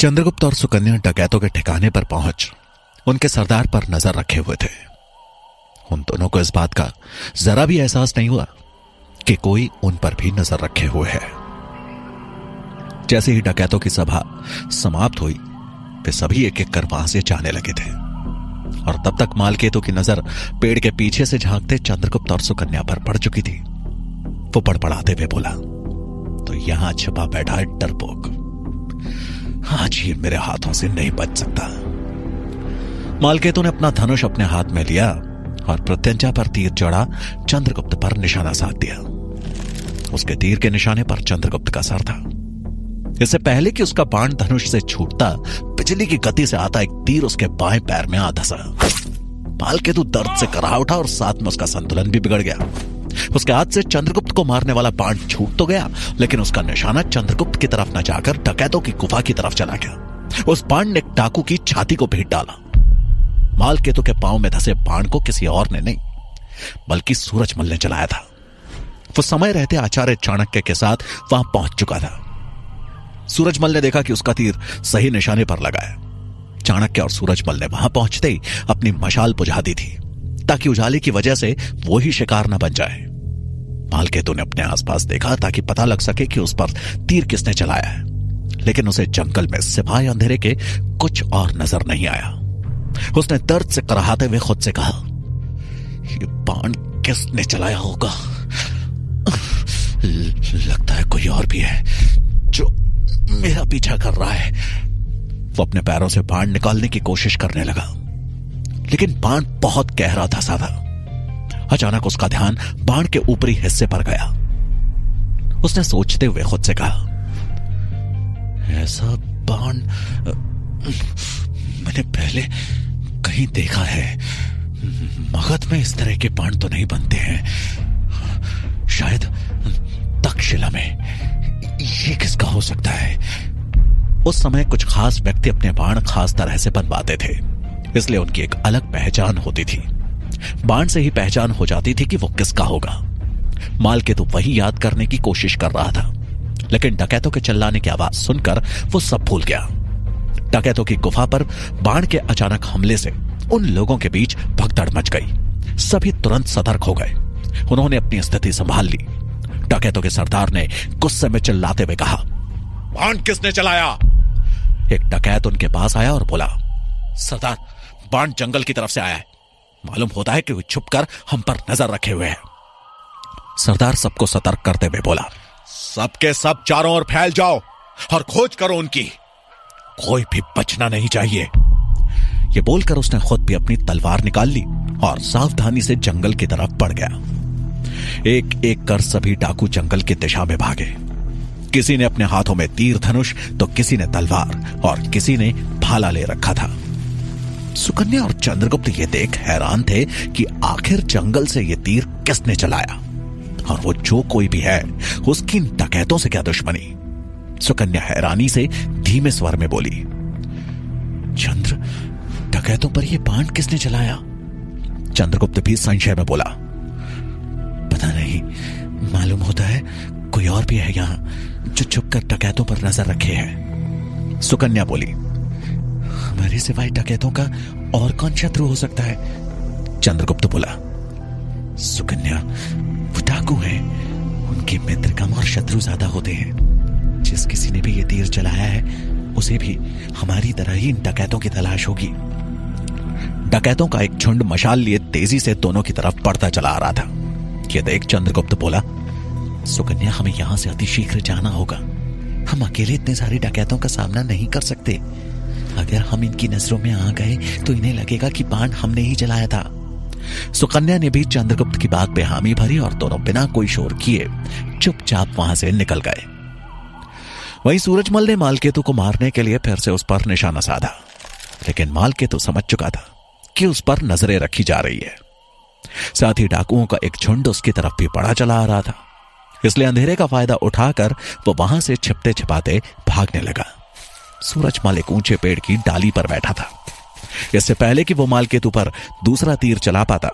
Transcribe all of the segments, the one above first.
चंद्रगुप्त और सुकन्या डकैतों के ठिकाने पर पहुंच उनके सरदार पर नजर रखे हुए थे। उन दोनों को इस बात का जरा भी एहसास नहीं हुआ कि कोई उन पर भी नजर रखे हुए है। जैसे ही डकैतों की सभा समाप्त हुई, वे सभी एक एक कर वहां से जाने लगे थे और तब तक मालकेतु की नजर पेड़ के पीछे से झांकते चंद्रगुप्त और सुकन्या पर पड़ चुकी थी। वो पड़पड़ाते हुए बोला, तो यहां छिपा बैठा है डरपोक, आज ये मेरे हाथों से नहीं बच सकता। मालकेतु ने अपना धनुष अपने हाथ में लिया और प्रत्यंचा पर तीर चढ़ा चंद्रगुप्त पर निशाना साध दिया। उसके तीर के निशाने पर चंद्रगुप्त का सर था। इससे पहले कि उसका बाण धनुष से छूटता, बिजली की गति से आता एक तीर उसके बाएं पैर में आ धंसा। मालकेतु दर्द से कराह उठा और साथ में उसका संतुलन भी बिगड़ गया। उसके हाथ से चंद्रगुप्त को मारने वाला बाण छूट तो गया, लेकिन उसका निशाना चंद्रगुप्त की तरफ न जाकर डकैतों की गुफा की तरफ चला गया। उस बाण ने एक डाकू की छाती को भेद डाला। मालकेतु के पांव में धंसे बाण को किसी और ने नहीं, बल्कि सूरजमल ने चलाया था। वो समय रहते आचार्य चाणक्य के साथ वहां पहुंच चुका था। सूरजमल ने देखा कि उसका तीर सही निशाने पर लगा है। चाणक्य और सूरजमल ने वहां पहुंचते ही अपनी मशाल बुझा दी थी, ताकि उजाले की वजह से वो ही शिकार न बन जाए। मालकेतु ने अपने आसपास देखा ताकि पता लग सके कि उस पर तीर किसने चलाया है, लेकिन उसे जंगल में सिवाय अंधेरे के कुछ और नजर नहीं आया। उसने दर्द से कराहते हुए खुद से कहा, ये बाण किसने चलाया होगा? लगता है कोई और भी है जो मेरा पीछा कर रहा है। वो अपने पैरों से बाण निकालने की कोशिश करने लगा, लेकिन बाण बहुत गहरा धंसा था। अचानक उसका ध्यान बाण के ऊपरी हिस्से पर गया। उसने सोचते हुए खुद से कहा, ऐसा बाण मैंने पहले कहीं देखा है। मगध में इस तरह के बाण तो नहीं बनते हैं, शायद तक्षशिला में। ये किसका हो सकता है? उस समय कुछ खास व्यक्ति अपने बाण खास तरह से बनवाते थे, इसलिए उनकी एक अलग पहचान होती थी। बाण से ही पहचान हो जाती थी कि वो किसका होगा। मालकेतु वही याद करने की कोशिश कर रहा था, लेकिन डकैतों के चिल्लाने की आवाज सुनकर वो सब भूल गया। डकैतों की गुफा पर बाण के अचानक हमले से उन लोगों के बीच भगदड़ मच गई। सभी तुरंत सतर्क हो गए। उन्होंने अपनी स्थिति संभाल ली। डकैतों के सरदार ने गुस्से में चिल्लाते हुए कहा, बाण किसने चलाया? एक डकैत उनके पास आया और बोला, सरदार, बाण जंगल की तरफ से आया है। मालूम होता है कि वो छुपकर हम पर नजर रखे हुए हैं। सरदार सबको सतर्क करते हुए बोला, सबके सब चारों ओर फैल जाओ और खोज करो उनकी। कोई भी बचना नहीं चाहिए। ये बोलकर उसने खुद भी अपनी तलवार निकाल ली और सावधानी से जंगल की तरफ बढ़ गया। एक एक कर सभी डाकू जंगल की दिशा में भागे। किसी ने अपने हाथों में तीर धनुष, तो किसी ने तलवार और किसी ने भाला ले रखा था। सुकन्या और चंद्रगुप्त ये देख हैरान थे कि आखिर जंगल से ये तीर किसने चलाया, और वो जो कोई भी है उसकी डकैतों से क्या दुश्मनी। सुकन्या हैरानी से धीमे स्वर में बोली, चंद्र, डकैतों पर यह बाण किसने चलाया? चंद्रगुप्त भी संशय में बोला, पता नहीं, मालूम होता है कोई और भी है यहां जो छुपकर डकैतों पर नजर रखे है। सुकन्या बोली, हमारे सिवाय डकैतों का और कौन शत्रु हो सकता है? चंद्रगुप्त बोला, सुकन्या, वो डाकू है, उनके मित्र कम और शत्रु ज्यादा होते हैं। जिस किसी ने भी ये तीर चलाया है उसे भी हमारी तरह ही इन डकैतों की तलाश होगी। डकैतों का एक झुंड मशाल लिए तेजी से दोनों की तरफ बढ़ता चला आ रहा था। ये देख चंद्रगुप्त बोला, सुकन्या, हमें यहां से अतिशीघ्र जाना होगा। हम अकेले इतने सारे डकैतों का सामना नहीं कर सकते। अगर हम इनकी नजरों में आ गए तो इन्हें लगेगा कि बाण हमने ही चलाया था। सुकन्या ने भी चंद्रगुप्त की बात पे हामी भरी और दोनों बिना कोई शोर किए चुपचाप वहां से निकल गए। वहीं सूरजमल ने मालकेतु को मारने के लिए फिर से उस पर निशाना साधा, लेकिन मालकेतु समझ चुका था कि उस पर नजरें रखी जा रही है। साथ ही डाकुओं का एक झुंड उसकी तरफ भी बढ़ा चला आ रहा था, इसलिए अंधेरे का फायदा उठाकर वो वहां से छिपते छिपाते भागने लगा। सूरजमल एक ऊंचे पेड़ की डाली पर बैठा था। इससे पहले कि वो मालकेतु पर दूसरा तीर चला पाता,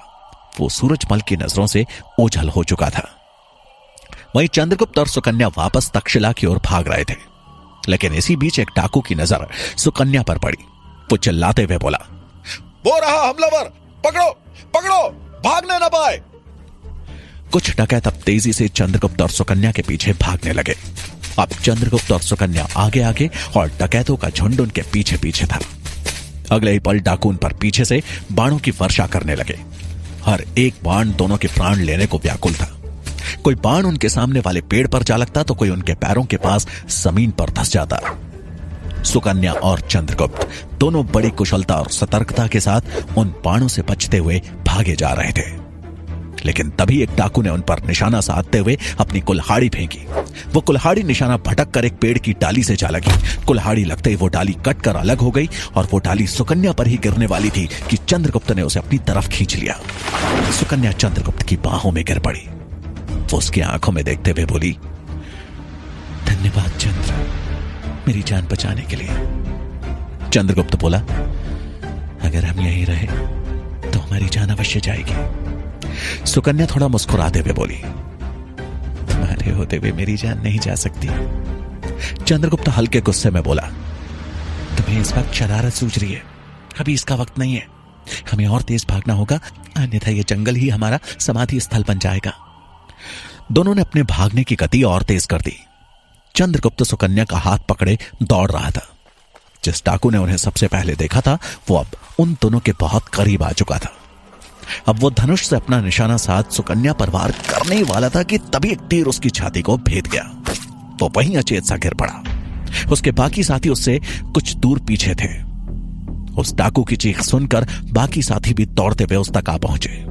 वो सूरजमल की नजरों से ओझल हो चुका था। वहीं चंद्रगुप्त और सुकन्या वापस तक्षशिला की ओर भाग रहे थे। लेकिन इसी बीच एक डाकू की नजर सुकन्या पर पड़ी। वो चिल्लाते हुए बोला, वो रहा हमलावर, पकड़ो पकड़ो, भागने न पाए। कुछ डकैत अब तेजी से चंद्रगुप्त और सुकन्या के पीछे भागने लगे। अब चंद्रगुप्त और सुकन्या आगे आगे और डकैतों का झुंड उनके पीछे पीछे था। अगले ही पल डाकू उन पर पीछे से बाणों की वर्षा करने लगे। हर एक बाण दोनों के प्राण लेने को व्याकुल था। कोई बाण उनके सामने वाले पेड़ पर जा लगता तो कोई उनके पैरों के पास जमीन पर धंस जाता। सुकन्या और चंद्रगुप्त दोनों बड़ी कुशलता और सतर्कता के साथ उन बाणों से बचते हुए भागे जा रहे थे। लेकिन तभी एक डाकू ने उन पर निशाना साधते हुए अपनी कुल्हाड़ी फेंकी। वो कुल्हाड़ी निशाना भटक कर एक पेड़ की डाली से जा लगी। कुल्हाड़ी लगते ही वो डाली कट कर अलग हो गई और वो डाली सुकन्या पर ही गिरने वाली थी कि चंद्रगुप्त ने उसे अपनी तरफ खींच लिया। सुकन्या चंद्रगुप्त की बाहों में गिर पड़ी। वो उसकी आंखों में देखते हुए बोली, धन्यवाद चंद्र, मेरी जान बचाने के लिए। चंद्रगुप्त बोला, अगर हम यहीं रहे तो हमारी जान अवश्य जाएगी। सुकन्या थोड़ा मुस्कुराते हुए बोली, तुम्हारे होते हुए मेरी जान नहीं जा सकती। चंद्रगुप्त हल्के गुस्से में बोला, तुम्हें इस वक्त शरारत सूझ रही है, अभी इसका वक्त नहीं है। हमें और तेज भागना होगा, अन्यथा यह जंगल ही हमारा समाधि स्थल बन जाएगा। दोनों ने अपने भागने की गति और तेज कर दी। चंद्रगुप्त सुकन्या का हाथ पकड़े दौड़ रहा था। जिस डाकू ने उन्हें सबसे पहले देखा था वो अब उन दोनों के बहुत करीब आ चुका था। अब वो धनुष से अपना निशाना साध सुकन्या पर वार करने ही वाला था कि तभी एक तीर उसकी छाती को भेद गया। वो वहीं अचेत सा गिर पड़ा। उसके बाकी साथी उससे कुछ दूर पीछे थे। उस डाकू की चीख सुनकर बाकी साथी भी दौड़ते हुए उस तक आ पहुंचे।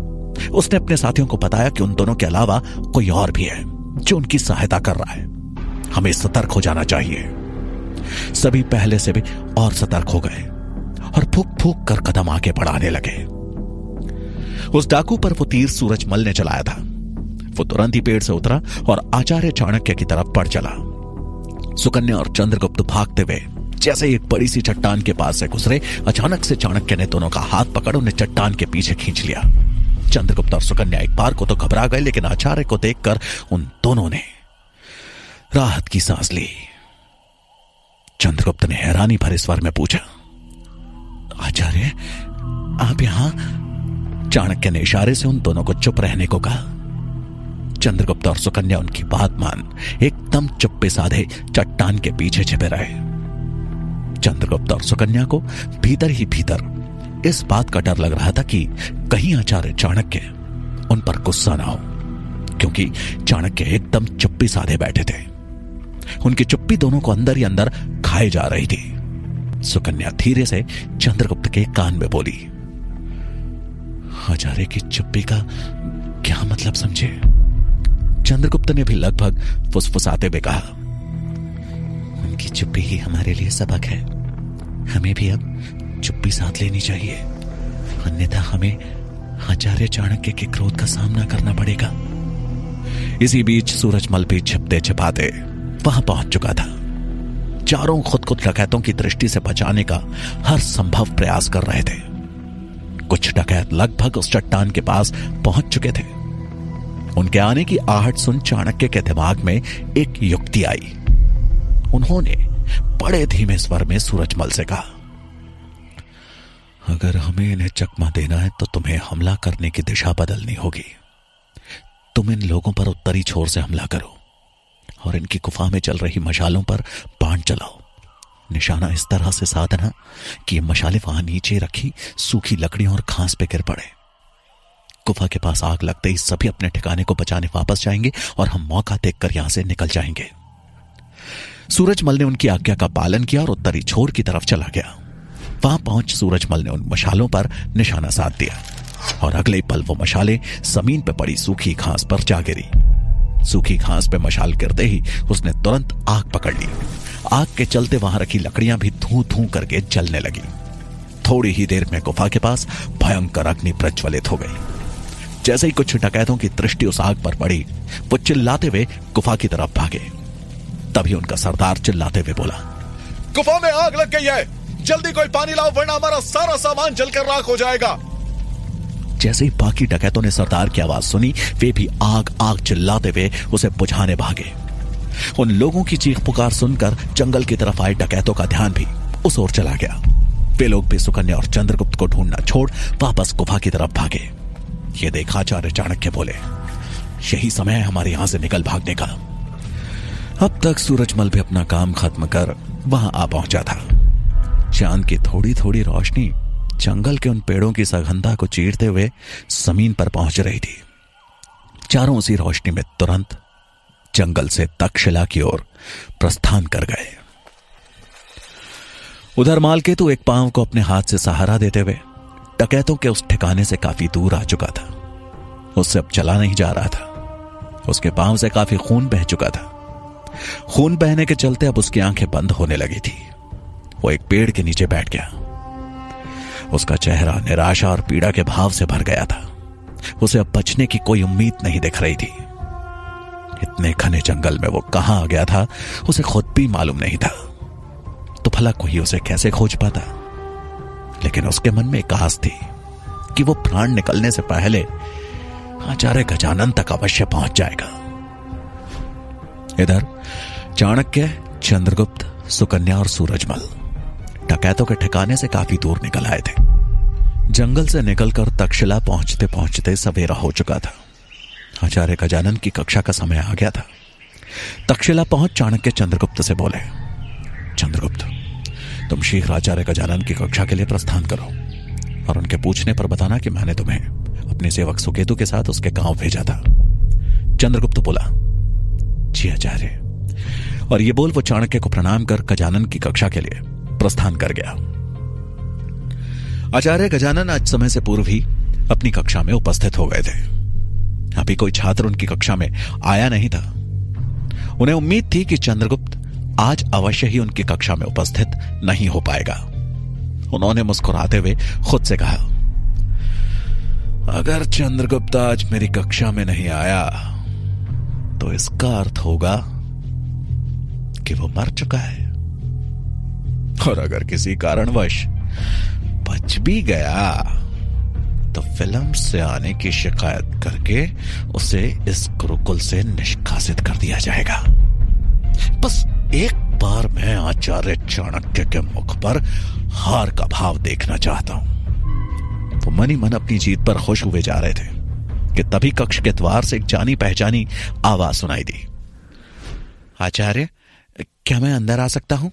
उसने अपने साथियों को बताया कि उन दोनों के अलावा कोई और भी है जो उनकी सहायता कर रहा है। हमें सतर्क हो जाना चाहिए। सभी पहले से भी और सतर्क हो गए और फूंक फूंक कर कदम आगे बढ़ाने लगे। उस डाकू पर वो तीर सूरजमल ने चलाया था। वो तुरंत ही पेड़ से उतरा और आचार्य चाणक्य की तरफ बढ़ चला। सुकन्या और चंद्रगुप्त भागते हुए जैसे एक बड़ी सी चट्टान के पास से गुजरे, अचानक से चाणक्य ने दोनों का हाथ पकड़ उन्हें चट्टान के पीछे खींच लिया। चंद्रगुप्त और सुकन्या एक बार को तो घबरा गए, लेकिन आचार्य को देखकर उन दोनों ने राहत की सांस ली। चंद्रगुप्त ने हैरानी भरे स्वर में पूछा, आचार्य आप यहां? चाणक्य ने इशारे से उन दोनों को चुप रहने को कहा। चंद्रगुप्त और सुकन्या उनकी बात मान एकदम चुप्पे साधे चट्टान के पीछे छिपे रहे। चंद्रगुप्त और सुकन्या को भीतर ही भीतर इस बात का डर लग रहा था कि कहीं आचार्य चाणक्य उन पर गुस्सा ना हो, क्योंकि चाणक्य एकदम चुप्पी साधे बैठे थे। उनकी चुप्पी दोनों को अंदर ही अंदर खाए जा रही थी। सुकन्या धीरे से चंद्रगुप्त के कान में बोली, आचार्य की चुप्पी का क्या मतलब समझे? चंद्रगुप्त ने भी लगभग फुसफुसाते हुए कहा, उनकी चुप्पी ही हमारे लिए सबक है। हमें भी अब चुप्पी साध लेनी चाहिए, अन्यथा हमें आचार्य चाणक्य के क्रोध का सामना करना पड़ेगा। इसी बीच सूरजमल भी छिपते छिपाते वहां पहुंच चुका था। चारों खुद को डकैतों की दृष्टि से बचाने का हर संभव प्रयास कर रहे थे। कुछ डकैत लगभग उस चट्टान के पास पहुंच चुके थे। उनके आने की आहट सुन चाणक्य के दिमाग में एक युक्ति आई। उन्होंने बड़े धीमे स्वर में सूरजमल से कहा, अगर हमें इन्हें चकमा देना है तो तुम्हें हमला करने की दिशा बदलनी होगी। तुम इन लोगों पर उत्तरी छोर से हमला करो और इनकी गुफा में चल रही मशालों पर बाण चलाओ। निशाना इस तरह से साधना कि ये मशालें वहां नीचे रखी सूखी लकड़ियों और घास पे गिर पड़े। गुफा के पास आग लगते ही सभी अपने ठिकाने को बचाने वापस जाएंगे और हम मौका देखकर यहां से निकल जाएंगे। सूरजमल ने उनकी आज्ञा का पालन किया और उत्तरी छोर की तरफ चला गया। वहां पहुंच सूरजमल ने उन मशालों पर निशाना साध दिया और अगले पल वो मशालें जमीन पर पड़ी सूखी घास पर जा गिरी। सूखी घास पे मशाल गिरते ही उसने तुरंत आग पकड़ ली। आग के चलते वहां रखी लकड़ियां भी धूं धूं करके जलने लगी। थोड़ी ही देर में गुफा के पास भयंकर अग्नि प्रज्वलित हो गई। जैसे ही कुछ डकैतों की दृष्टि उस आग पर पड़ी, वो चिल्लाते हुए गुफा की तरफ भागे। तभी उनका सरदार चिल्लाते हुए बोला, गुफा में आग लग गई है, जल्दी कोई पानी लाओ वरना हमारा सारा सामान जलकर राख हो जाएगा। जैसे ही बाकी डकैतों ने सरदार की आवाज सुनी, वे भी आग आग चिल्लाते हुए उसे बुझाने भागे। उन लोगों की चीख पुकार सुनकर जंगल की तरफ आए डकैतों का ध्यान भी उस ओर चला गया। वे लोग भी सुकन्या और चंद्रगुप्त को ढूंढना छोड़ वापस गुफा की तरफ भागे। ये देखा आचार्य चाणक्य बोले, यही समय है हमारे यहां से निकल भागने का। अब तक सूरजमल भी अपना काम खत्म कर वहां आ पहुंचा था। चांद की थोड़ी थोड़ी रोशनी जंगल के उन पेड़ों की सघनता को चीरते हुए जमीन पर पहुंच रही थी। चारों उसी रोशनी में तुरंत जंगल से तक्षशिला की ओर प्रस्थान कर गए। उधर मालकेतु एक पांव को अपने हाथ से सहारा देते हुए डकैतों के उस ठिकाने से काफी दूर आ चुका था। उससे अब चला नहीं जा रहा था। उसके पांव से काफी खून बह चुका था। खून बहने के चलते अब उसकी आंखें बंद होने लगी थी। वो एक पेड़ के नीचे बैठ गया। उसका चेहरा निराशा और पीड़ा के भाव से भर गया था। उसे अब बचने की कोई उम्मीद नहीं दिख रही थी। इतने घने जंगल में वो कहां आ गया था उसे खुद भी मालूम नहीं था। तो भला कोई उसे कैसे खोज पाता? लेकिन उसके मन में एक आस थी कि वो प्राण निकलने से पहले आचार्य गजानन तक अवश्य पहुंच जाएगा। इधर चाणक्य, चंद्रगुप्त, सुकन्या और सूरजमल डकैतों के ठिकाने से काफी दूर निकल आए थे। जंगल से निकलकर तक्षशिला पहुंचते पहुंचते सवेरा हो चुका था। आचार्य गजानन की कक्षा का समय आ गया था। तक्षशिला पहुंच चाणक्य चंद्रगुप्त से बोले, चंद्रगुप्त, तुम शीघ्र आचार्य गजानन की कक्षा के लिए प्रस्थान करो और उनके पूछने पर बताना कि मैंने तुम्हें अपने सेवक सुकेतु के साथ उसके गांव भेजा था। चंद्रगुप्त बोला, जी आचार्य। और ये बोल वो चाणक्य को प्रणाम कर गजानन की कक्षा के लिए प्रस्थान कर गया। आचार्य गजानन आज समय से पूर्व ही अपनी कक्षा में उपस्थित हो गए थे। अभी कोई छात्र उनकी कक्षा में आया नहीं था। उन्हें उम्मीद थी कि चंद्रगुप्त आज अवश्य ही उनकी कक्षा में उपस्थित नहीं हो पाएगा। उन्होंने मुस्कुराते हुए खुद से कहा, अगर चंद्रगुप्त आज मेरी कक्षा में नहीं आया तो इसका अर्थ होगा कि वो मर चुका है, और अगर किसी कारणवश बच भी गया तो फिल्म से आने की शिकायत करके उसे इस गुरुकुल से निष्कासित कर दिया जाएगा। बस एक बार मैं आचार्य चाणक्य के मुख पर हार का भाव देखना चाहता हूं। वो मन ही मन अपनी जीत पर खुश हुए जा रहे थे कि तभी कक्ष के द्वार से एक जानी पहचानी आवाज सुनाई दी, आचार्य, क्या मैं अंदर आ सकता हूं?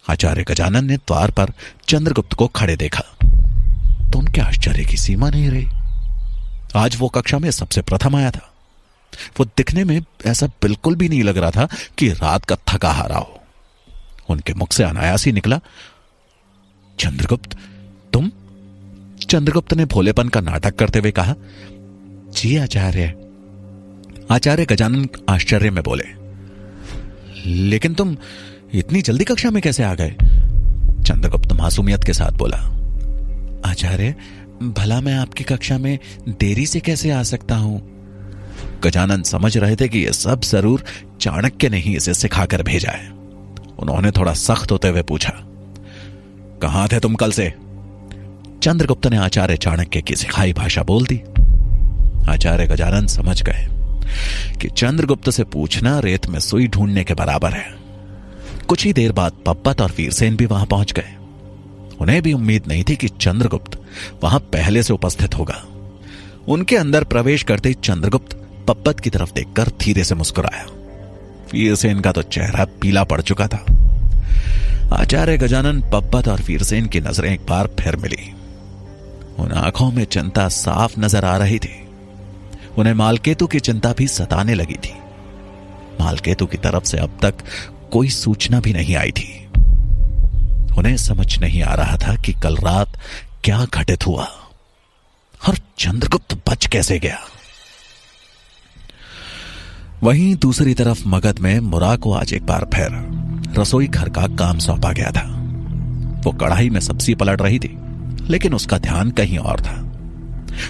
आचार्य गजानन ने द्वार पर चंद्रगुप्त को खड़े देखा तो उनके आश्चर्य की सीमा नहीं रही। आज वो कक्षा में सबसे प्रथम आया था। वो दिखने में ऐसा बिल्कुल भी नहीं लग रहा था कि रात का थका हारा हो। उनके मुख से अनायास ही निकला, चंद्रगुप्त, तुम? चंद्रगुप्त ने भोलेपन का नाटक करते हुए कहा, जी आचार्य। आचार्य गजानन आश्चर्य में बोले, लेकिन तुम इतनी जल्दी कक्षा में कैसे आ गए? चंद्रगुप्त मासूमियत के साथ बोला, आचार्य, भला मैं आपकी कक्षा में देरी से कैसे आ सकता हूं? गजानन समझ रहे थे कि यह सब जरूर चाणक्य ने ही इसे सिखाकर भेजा है। उन्होंने थोड़ा सख्त होते हुए पूछा, कहां थे तुम कल से? चंद्रगुप्त ने आचार्य चाणक्य की सिखाई भाषा बोल दी। आचार्य गजानन समझ गए कि चंद्रगुप्त से पूछना रेत में सुई ढूंढने के बराबर है। कुछ ही देर बाद पप्पत और वीरसेन भी वहां पहुंच गए। उन्हें भी उम्मीद नहीं थी कि चंद्रगुप्त वहां पहले से उपस्थित होगा। उनके अंदर प्रवेश करते ही चंद्रगुप्त पप्पत की तरफ देखकर धीरे से मुस्कुराया। वीरसेन का तो चेहरा पीला पड़ चुका था। आचार्य गजानन, पप्पत और वीरसेन की नजरें एक बार फिर मिली। उन आंखों में चिंता साफ नजर आ रही थी। उन्हें मालकेतु की चिंता भी सताने लगी थी। मालकेतु की तरफ से अब तक कोई सूचना भी नहीं आई थी। उन्हें समझ नहीं आ रहा था कि कल रात क्या घटित हुआ और चंद्रगुप्त बच कैसे गया। वहीं दूसरी तरफ मगध में मुरा को आज एक बार फिर रसोई घर का काम सौंपा गया था। वो कढ़ाई में सब्जी पलट रही थी, लेकिन उसका ध्यान कहीं और था।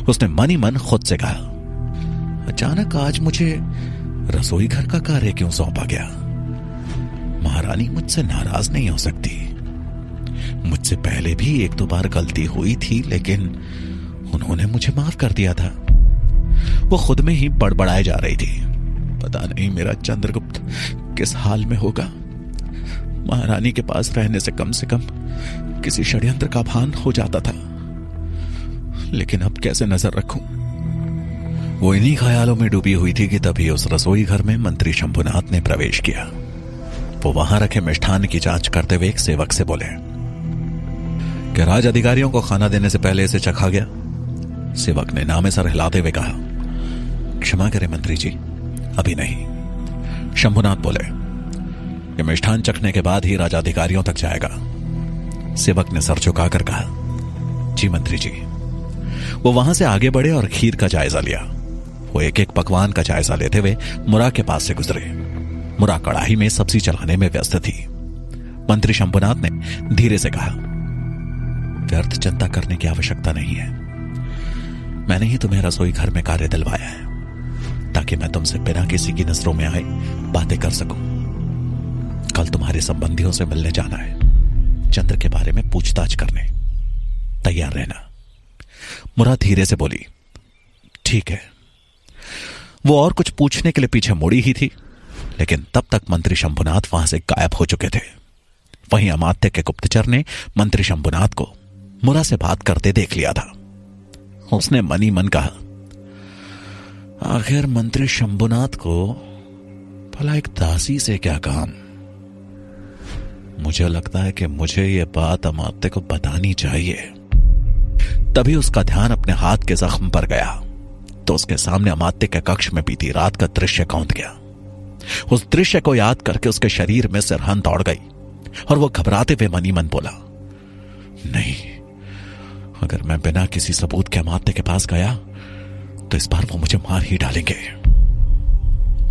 उसने मन ही मन खुद से कहा, अचानक आज मुझे रसोई घर का कार्य क्यों सौंपा गया? महारानी मुझसे नाराज नहीं हो सकती। मुझसे पहले भी एक दो बार गलती हुई थी, लेकिन उन्होंने मुझे माफ कर दिया था। वो खुद में ही बड़बड़ाए जा रही थी। पता नहीं मेरा चंद्रगुप्त किस हाल में होगा। महारानी के पास रहने से कम किसी षड्यंत्र का भान हो जाता था, लेकिन अब कैसे नजर रखूं? वो इन्हीं ख्यालों में डूबी हुई थी कि तभी उस रसोई घर में मंत्री शंभुनाथ ने प्रवेश किया। वो वहां रखे मिष्ठान की जांच करते हुए एक सेवक से बोले कि राज अधिकारियों को खाना देने से पहले इसे चखा गया? सेवक ने नामे सर हिलाते हुए कहा, क्षमा करें मंत्री जी, अभी नहीं। शंभुनाथ बोले, ये मिष्ठान चखने के बाद ही राजाधिकारियों तक जाएगा। सेवक ने सर झुकाकर कहा, जी मंत्री जी। वो वहां से आगे बढ़े और खीर का जायजा लिया। वो एक एक पकवान का जायजा लेते हुए मुरा के पास से गुजरे। मुरा कड़ाही में सब्जी चलाने में व्यस्त थी। मंत्री शंभुनाथ ने धीरे से कहा, व्यर्थ चिंता करने की आवश्यकता नहीं है। मैंने ही तुम्हें रसोई घर में कार्य दिलवाया है ताकि मैं तुमसे बिना किसी की नजरों में आए बातें कर सकूं। कल तुम्हारे संबंधियों से मिलने जाना है, चंद्र के बारे में पूछताछ करने। तैयार रहना। मुरा धीरे से बोली, ठीक है। वो और कुछ पूछने के लिए पीछे मुड़ी ही थी, लेकिन तब तक मंत्री शंभुनाथ वहां से गायब हो चुके थे। वहीं अमात्य के गुप्तचर ने मंत्री शंभुनाथ को मुरा से बात करते देख लिया था। उसने मन ही मन कहा, आखिर मंत्री शंभुनाथ को भला एक दासी से क्या काम? मुझे लगता है कि मुझे यह बात अमात्य को बतानी चाहिए। तभी उसका ध्यान अपने हाथ के जख्म पर गया तो उसके सामने अमात्य के कक्ष में बीती रात का दृश्य कौंध गया। उस दृश्य को याद करके उसके शरीर में सिरहन दौड़ गई और वो घबराते हुए मन ही मन बोला, नहीं, अगर मैं बिना किसी सबूत के अमात्य के पास गया तो इस बार वो मुझे मार ही डालेंगे।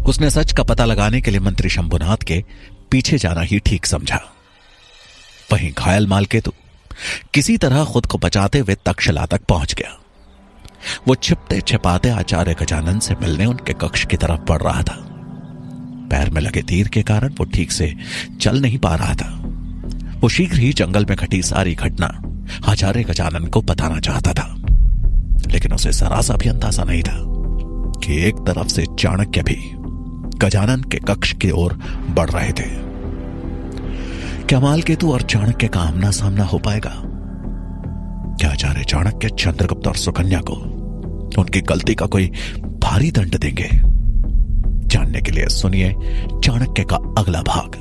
उसने सच का पता लगाने के लिए मंत्री शंभुनाथ के पीछे जाना ही ठीक समझा। वहीं घायल मालकेतु किसी तरह खुद को बचाते हुए तक्षशिला तक पहुंच गया। वो छिपते छिपाते आचार्य गजानन से मिलने उनके कक्ष की तरफ बढ़ रहा था। पैर में लगे तीर के कारण वो ठीक से चल नहीं पा रहा था। वो शीघ्र ही जंगल में घटी सारी घटना आचार्य गजानन को बताना चाहता था, लेकिन उसे जरा सा भी अंदाजा नहीं था कि एक तरफ से चाणक्य भी गजानन के कक्ष की ओर बढ़ रहे थे। क्या मालकेतु और चाणक्य का आमना सामना हो पाएगा? क्या आचार्य चाणक्य चंद्रगुप्त और सुकन्या को उनकी गलती का कोई भारी दंड देंगे? जानने के लिए सुनिए चाणक्य का अगला भाग।